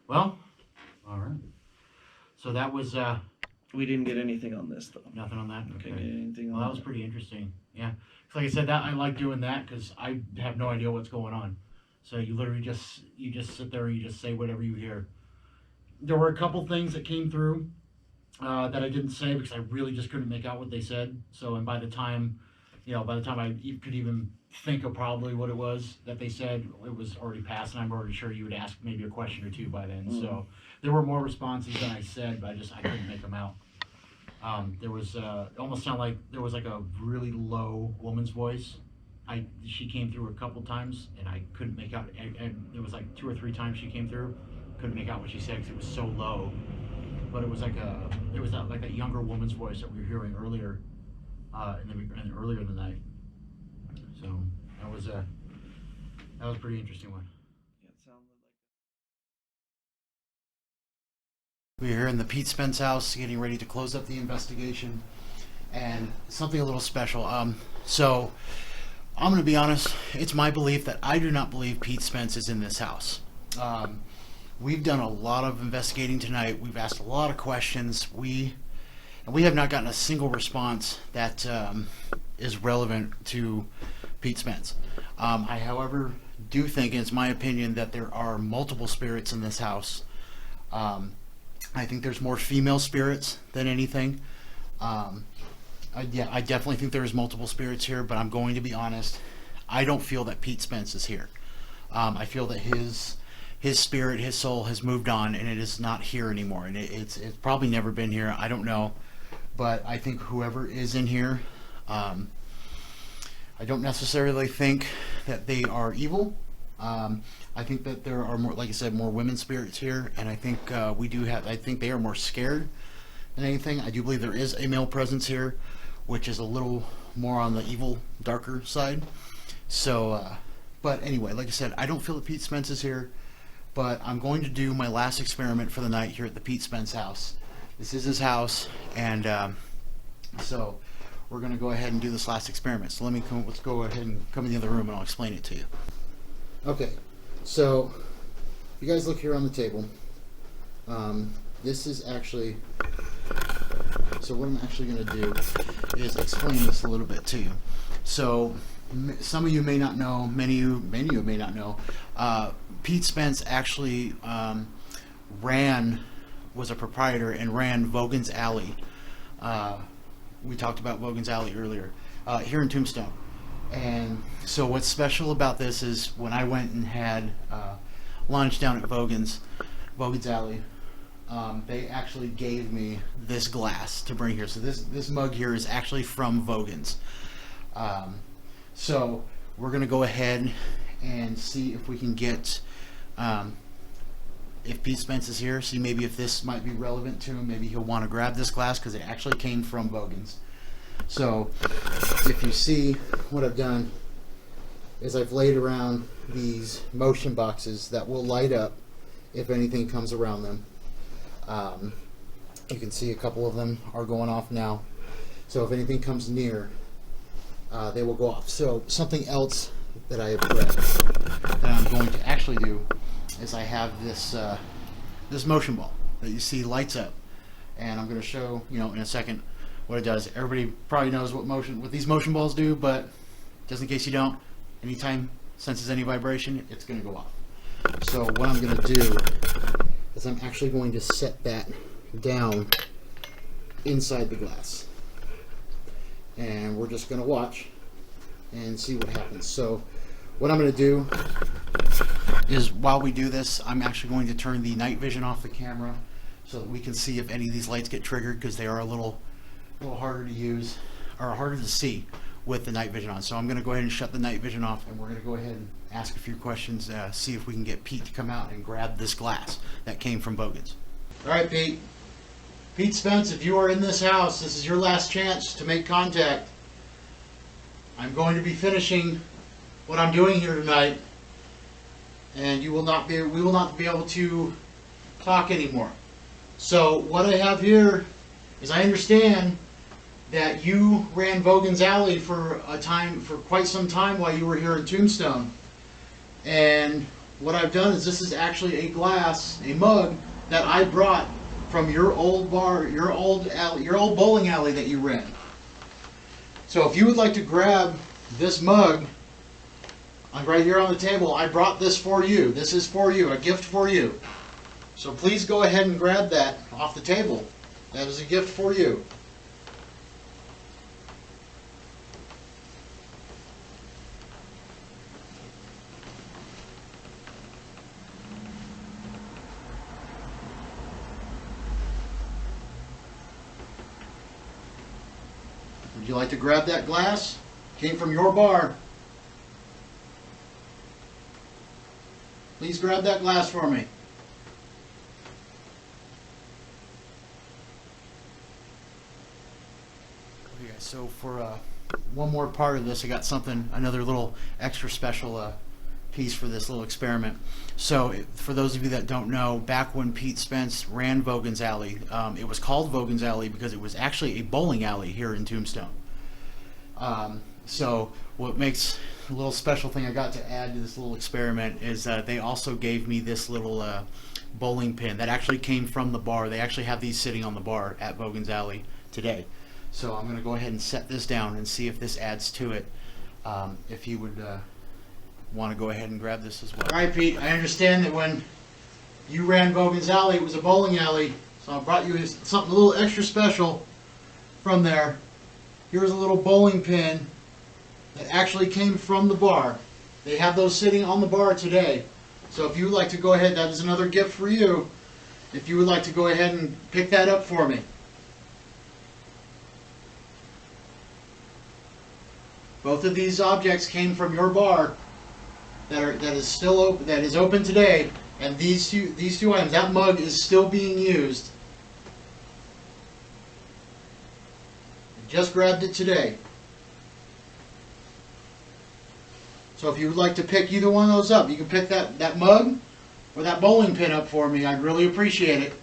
Well, all right. So that was We didn't get anything on this though. nothing on that. Okay. Okay. Anything on Well, that was pretty interesting. Yeah, 'cause like I said, that I like doing that because I have no idea what's going on. So you literally just sit there and you just say whatever you hear. There were a couple things that came through that I didn't say because I really just couldn't make out what they said. So and by the time I could even think of probably what it was that they said, it was already past, and I'm already sure you would ask maybe a question or two by then. So there were more responses than I said, but I couldn't make them out. There was it almost sounded like there was like a really low woman's voice. She came through a couple times and I couldn't make out. And it was like 2 or 3 times she came through, couldn't make out what she said because it was so low. But it was like that younger woman's voice that we were hearing earlier, earlier in the night. So that was a pretty interesting one. We're here in the Pete Spence house, getting ready to close up the investigation, and something a little special. So I'm going to be honest. It's my belief that I do not believe Pete Spence is in this house. We've done a lot of investigating tonight. We've asked a lot of questions. We have not gotten a single response that is relevant to Pete Spence. I, however, do think, and it's my opinion, that there are multiple spirits in this house. I think there's more female spirits than anything. I definitely think there's multiple spirits here, but I'm going to be honest. I don't feel that Pete Spence is here. I feel that his spirit, his soul has moved on, and it is not here anymore. And it's probably never been here. I don't know. But I think whoever is in here, I don't necessarily think that they are evil. I think that there are more, like I said, more women spirits here, and I think I think they are more scared than anything. I do believe there is a male presence here, which is a little more on the evil, darker side. So, but anyway, like I said, I don't feel that Pete Spence is here, but I'm going to do my last experiment for the night here at the Pete Spence house. This is his house, and so we're going to go ahead and do this last experiment. So let's go ahead and come in the other room, and I'll explain it to you. Okay, so if you guys look here on the table, this is actually, so what I'm actually going to do is explain this a little bit to you. So some of you may not know, many of you may not know, Pete Spence actually was a proprietor and ran Vogan's Alley. We talked about Vogan's Alley earlier, here in Tombstone. And so what's special about this is when I went and had lunch down at Vogan's Alley, they actually gave me this glass to bring here. So this mug here is actually from Vogan's. So we're going to go ahead and see if we can get, if Pete Spence is here, see maybe if this might be relevant to him. Maybe he'll want to grab this glass because it actually came from Vogan's. So if you see, what I've done is I've laid around these motion boxes that will light up if anything comes around them. You can see a couple of them are going off now. So if anything comes near, they will go off. So something else that I have read that I'm going to actually do is I have this this motion ball that you see lights up, and I'm going to show in a second what it does. Everybody probably knows what these motion balls do, but just in case you don't, anytime it senses any vibration, it's going to go off. So what I'm going to do is I'm actually going to set that down inside the glass, and we're just going to watch and see what happens. So what I'm going to do is, while we do this, I'm actually going to turn the night vision off the camera so that we can see if any of these lights get triggered, because they are a little harder to use, or harder to see with the night vision on. So I'm going to go ahead and shut the night vision off, and we're going to go ahead and ask a few questions, see if we can get Pete to come out and grab this glass that came from Vogan's. All right, Pete. Pete Spence, if you are in this house, this is your last chance to make contact. I'm going to be finishing what I'm doing here tonight, and we will not be able to talk anymore. So what I have here is, I understand that you ran Vogan's Alley for quite some time while you were here in Tombstone. And what I've done is, this is actually a mug that I brought from your old bar, your old bowling alley that you ran. So if you would like to grab this mug, right here on the table, I brought this for you. This is for you, a gift for you. So please go ahead and grab that off the table. That is a gift for you. Would you like to grab that glass? Came from your bar. Please grab that glass for me. Okay, so for one more part of this, I got another little extra special piece for this little experiment. So for those of you that don't know, back when Pete Spence ran Vogan's Alley, it was called Vogan's Alley because it was actually a bowling alley here in Tombstone. So what makes a little special thing I got to add to this little experiment is they also gave me this little bowling pin that actually came from the bar. They actually have these sitting on the bar at Vogan's Alley today. So I'm going to go ahead and set this down and see if this adds to it. If you would want to go ahead and grab this as well. All right, Pete, I understand that when you ran Vogan's Alley, it was a bowling alley. So I brought you something a little extra special from there. Here's a little bowling pin that actually came from the bar. They have those sitting on the bar today. So if you would like to go ahead, that is another gift for you. If you would like to go ahead and pick that up for me. Both of these objects came from your bar that is still open, that is open today, and these two items, that mug is still being used. I just grabbed it today. So if you would like to pick either one of those up, you can pick that mug or that bowling pin up for me. I'd really appreciate it.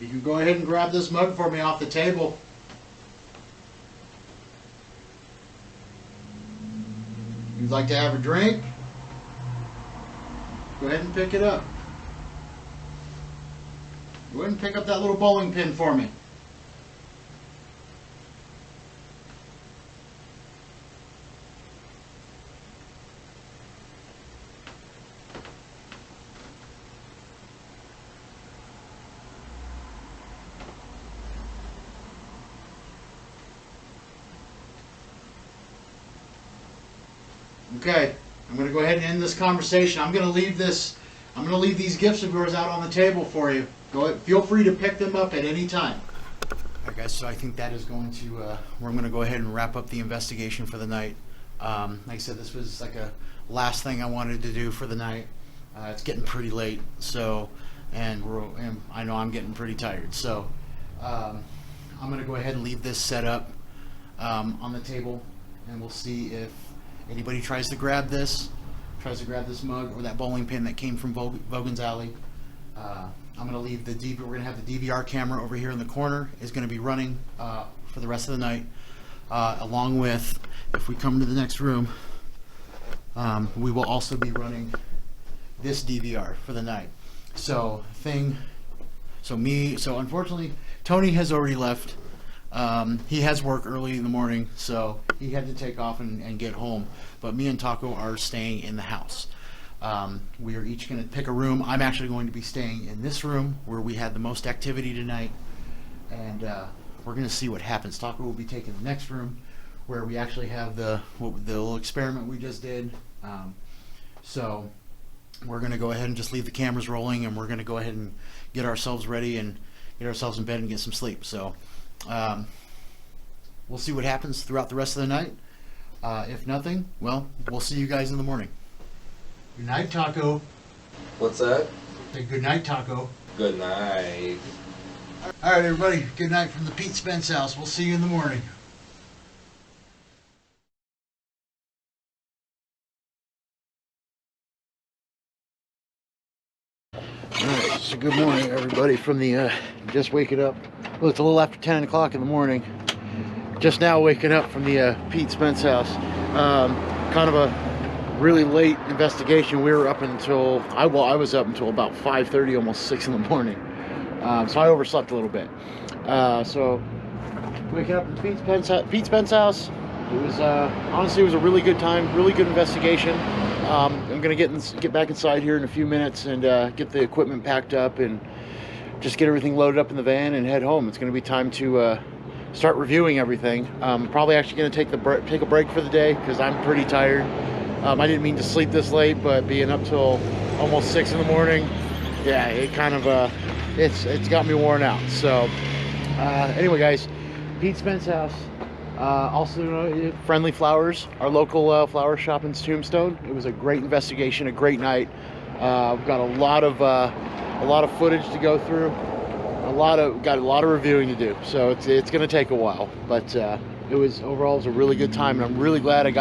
You can go ahead and grab this mug for me off the table. If you'd like to have a drink, go ahead and pick it up. Go ahead and pick up that little bowling pin for me. Okay, I'm going to go ahead and end this conversation. I'm going to leave these gifts of yours out on the table for you. Go ahead, feel free to pick them up at any time. All right, guys. So I think that is going to. We're going to go ahead and wrap up the investigation for the night. Like I said, this was like a last thing I wanted to do for the night. It's getting pretty late, so and I know I'm getting pretty tired. So I'm going to go ahead and leave this set up on the table, and we'll see if anybody tries to grab this mug or that bowling pin that came from Vogan's Alley. I'm going to leave we're going to have the DVR camera over here in the corner is going to be running for the rest of the night, along with, if we come to the next room, we will also be running this DVR for the night. So unfortunately, Tony has already left. He has work early in the morning, so he had to take off and get home. But me and Taco are staying in the house. We are each going to pick a room. I'm actually going to be staying in this room where we had the most activity tonight, and we're going to see what happens. Taco will be taking the next room where we actually have the little experiment we just did. So we're going to go ahead and just leave the cameras rolling, and we're going to go ahead and get ourselves ready and get ourselves in bed and get some sleep. So we'll see what happens throughout the rest of the night. If nothing, well, we'll see you guys in the morning. Good night, Taco. What's that? Say good night, Taco. Good night. All right, everybody. Good night from the Pete Spence house. We'll see you in the morning. All right, so good morning, everybody, from the, just waking up. Well, it's a little after 10 o'clock in the morning. Just now waking up from the Pete Spence house. Kind of a really late investigation. We were up until, I was up until about 5:30, almost 6 in the morning. So I overslept a little bit. So waking up in the Pete Spence house. It was, honestly, it was a really good time, really good investigation. I'm gonna get back inside here in a few minutes and get the equipment packed up and just get everything loaded up in the van and head home. It's gonna be time to start reviewing everything. Probably actually gonna take a break for the day because I'm pretty tired. I didn't mean to sleep this late, but being up till almost 6 in the morning, yeah, it kind of it's got me worn out. So anyway, guys, Pete Spence house. Also, Friendly Flowers, our local flower shop in Tombstone. It was a great investigation, a great night. We've got a lot of footage to go through. Got a lot of reviewing to do, so it's going to take a while. But overall it was a really good time, and I'm really glad I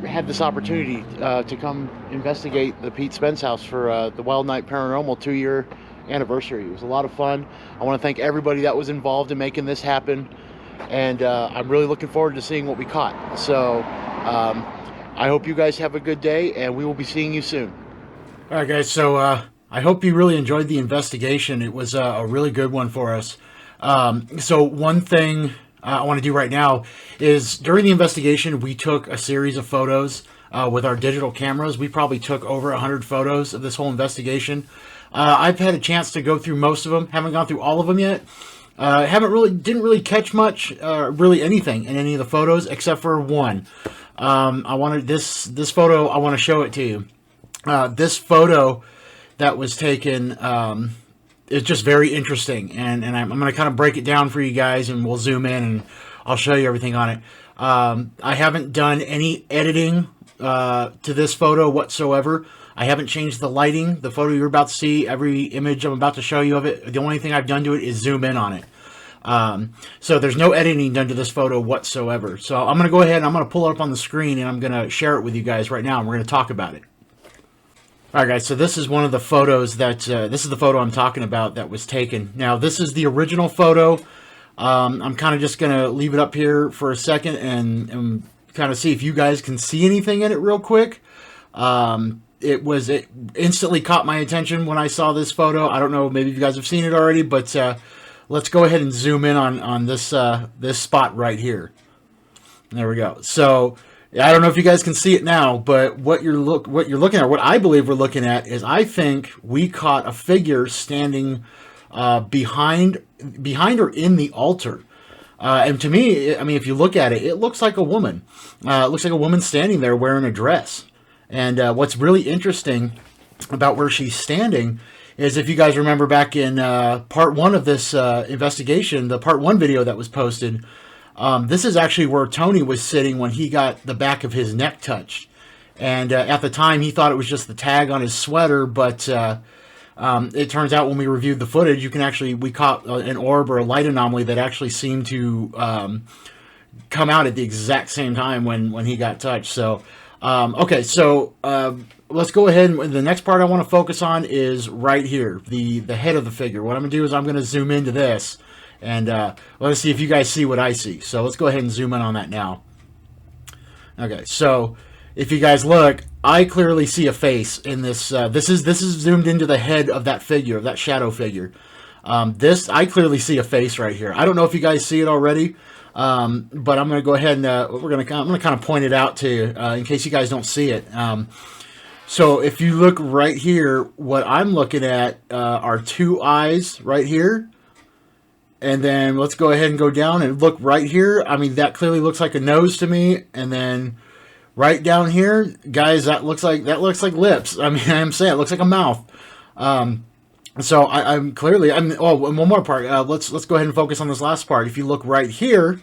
had this opportunity to come investigate the Pete Spence house for the Wild Night Paranormal 2-year anniversary. It was a lot of fun. I want to thank everybody that was involved in making this happen, and I'm really looking forward to seeing what we caught. So I hope you guys have a good day, and we will be seeing you soon. All right, guys, so I hope you really enjoyed the investigation. It was a really good one for us. So one thing I want to do right now is, during the investigation, we took a series of photos with our digital cameras. We probably took over 100 photos of this whole investigation. I've had a chance to go through most of them. Haven't gone through all of them yet. Didn't really catch much, really anything in any of the photos except for one. I wanted this photo. I want to show it to you. This photo that was taken is just very interesting, and I'm going to kind of break it down for you guys, and we'll zoom in and I'll show you everything on it. I haven't done any editing to this photo whatsoever. I haven't changed the lighting. The photo you're about to see, every image I'm about to show you of it, the only thing I've done to it is zoom in on it. So there's no editing done to this photo whatsoever. So I'm going to go ahead and I'm going to pull it up on the screen, and I'm going to share it with you guys right now, and we're going to talk about it. Alright guys, so this is one of the photos that, this is the photo I'm talking about that was taken. Now this is the original photo. I'm kind of just going to leave it up here for a second and kind of see if you guys can see anything in it real quick. It instantly caught my attention when I saw this photo. I don't know, maybe you guys have seen it already, but let's go ahead and zoom in on this this spot right here. There we go. So I don't know if you guys can see it now, but what you're looking at, what I believe we're looking at, is I think we caught a figure standing behind or in the altar. And to me, I mean, if you look at it, it looks like a woman. It looks like a woman standing there wearing a dress. And what's really interesting about where she's standing is, if you guys remember back in part 1 of this investigation, the part 1 video that was posted, this is actually where Tony was sitting when he got the back of his neck touched. And at the time, he thought it was just the tag on his sweater, but it turns out when we reviewed the footage, we caught an orb or a light anomaly that actually seemed to come out at the exact same time when he got touched. So, okay, so let's go ahead, and the next part I want to focus on is right here, the head of the figure. What I'm going to do is I'm going to zoom into this, and let's see if you guys see what I see. So let's go ahead and zoom in on that now. Okay, so if you guys look, I clearly see a face in this. This is zoomed into the head of that figure, of that shadow figure. I clearly see a face right here. I don't know if you guys see it already, but I'm going to go ahead and I'm going to kind of point it out to you in case you guys don't see it. So if you look right here, what I'm looking at are 2 eyes right here. And then let's go ahead and go down and look right here. I mean, that clearly looks like a nose to me. And then right down here, guys, that looks like lips. I mean, I'm saying it looks like a mouth. So I'm clearly, oh, one more part. Let's go ahead and focus on this last part. If you look right here,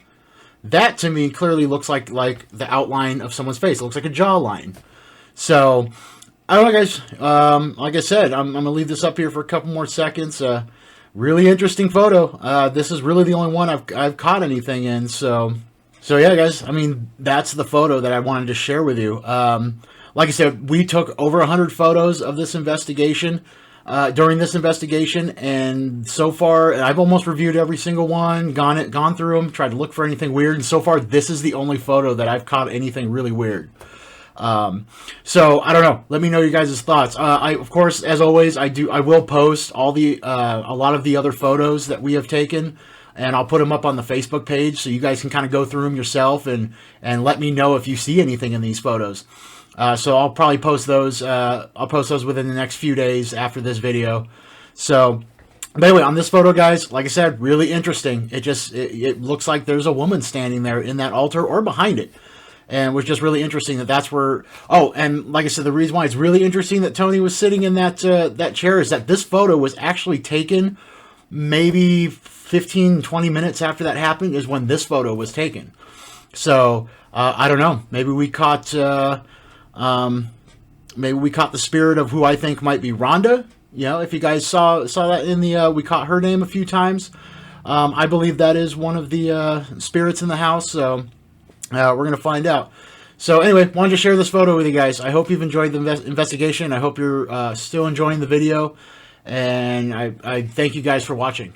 that to me clearly looks like the outline of someone's face. It looks like a jawline. So I don't know, guys. Like I said, I'm gonna leave this up here for a couple more seconds. Really interesting photo. This is really the only one I've caught anything in. So yeah, guys. I mean, that's the photo that I wanted to share with you. Like I said, we took over 100 photos of this investigation. During this investigation, and so far I've almost reviewed every single one, gone through them, tried to look for anything weird, and so far this is the only photo that I've caught anything really weird. So I don't know. Let me know you guys' thoughts. Of course, as always, I will post all a lot of the other photos that we have taken, and I'll put them up on the Facebook page so you guys can kind of go through them yourself and let me know if you see anything in these photos. So I'll probably post those. I'll post those within the next few days after this video. So, but anyway, on this photo, guys, like I said, really interesting. It looks like there's a woman standing there in that altar or behind it, and it was just really interesting that's where. Oh, and like I said, the reason why it's really interesting that Tony was sitting in that chair is that this photo was actually taken maybe 15, 20 minutes after that happened is when this photo was taken. So I don't know. Maybe we caught the spirit of who I think might be Rhonda. You know, if you guys saw that in the we caught her name a few times. I believe that is one of the spirits in the house. So we're gonna find out. So anyway, wanted to share this photo with you guys. I hope you've enjoyed the investigation. I hope you're still enjoying the video, and I thank you guys for watching.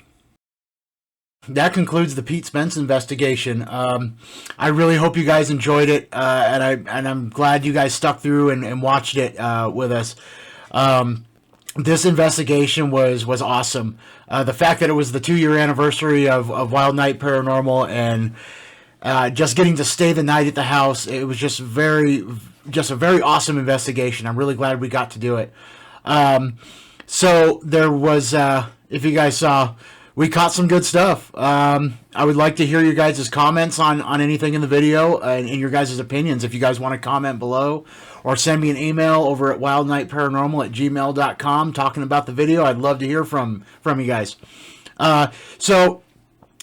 That concludes the Pete Spence investigation. I really hope you guys enjoyed it, and I'm glad you guys stuck through and watched it with us. This investigation was awesome. The fact that it was the 2-year anniversary of Wild Night Paranormal, and just getting to stay the night at the house, it was just a very awesome investigation. I'm really glad we got to do it. So there was, if you guys saw, we caught some good stuff. I would like to hear your guys' comments on anything in the video and your guys' opinions. If you guys want to comment below or send me an email over at wildnightparanormal@gmail.com talking about the video, I'd love to hear from you guys. So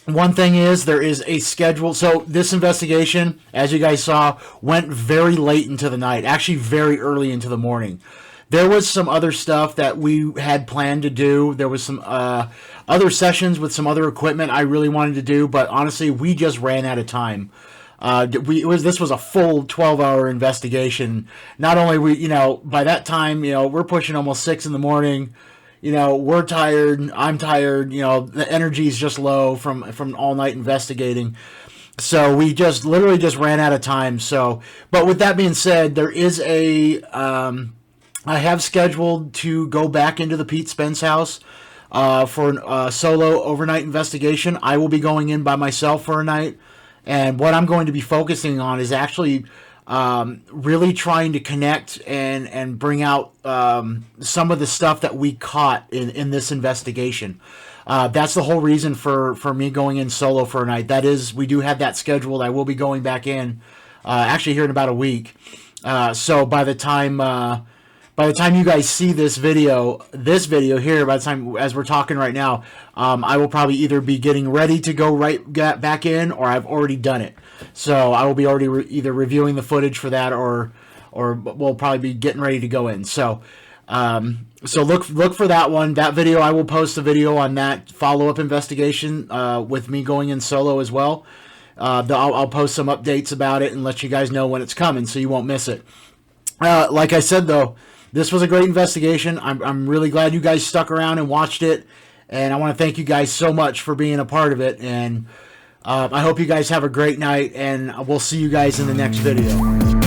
one thing is, there is a schedule. So this investigation, as you guys saw, went very late into the night, actually very early into the morning. There was some other stuff that we had planned to do. There was some other sessions with some other equipment I really wanted to do, but honestly, we just ran out of time. This was a full 12-hour investigation. Not only by that time, we're pushing almost 6 in the morning. We're tired. I'm tired. The energy's just low from all night investigating. So we literally just ran out of time. So, but with that being said, there is I have scheduled to go back into the Pete Spence house for a solo overnight investigation. I will be going in by myself for a night, and what I'm going to be focusing on is actually really trying to connect and bring out some of the stuff that we caught in this investigation. That's the whole reason for me going in solo for a night. That is, we do have that scheduled. I will be going back in actually here in about a week. So by the time you guys see this video here, by the time as we're talking right now, I will probably either be getting ready to go back in, or I've already done it. So I will be already either reviewing the footage for that, or we'll probably be getting ready to go in. So look for that one. That video, I will post a video on that follow-up investigation with me going in solo as well. I'll post some updates about it and let you guys know when it's coming, so you won't miss it. Like I said, though, this was a great investigation. I'm really glad you guys stuck around and watched it, and I want to thank you guys so much for being a part of it. And I hope you guys have a great night, and we'll see you guys in the next video.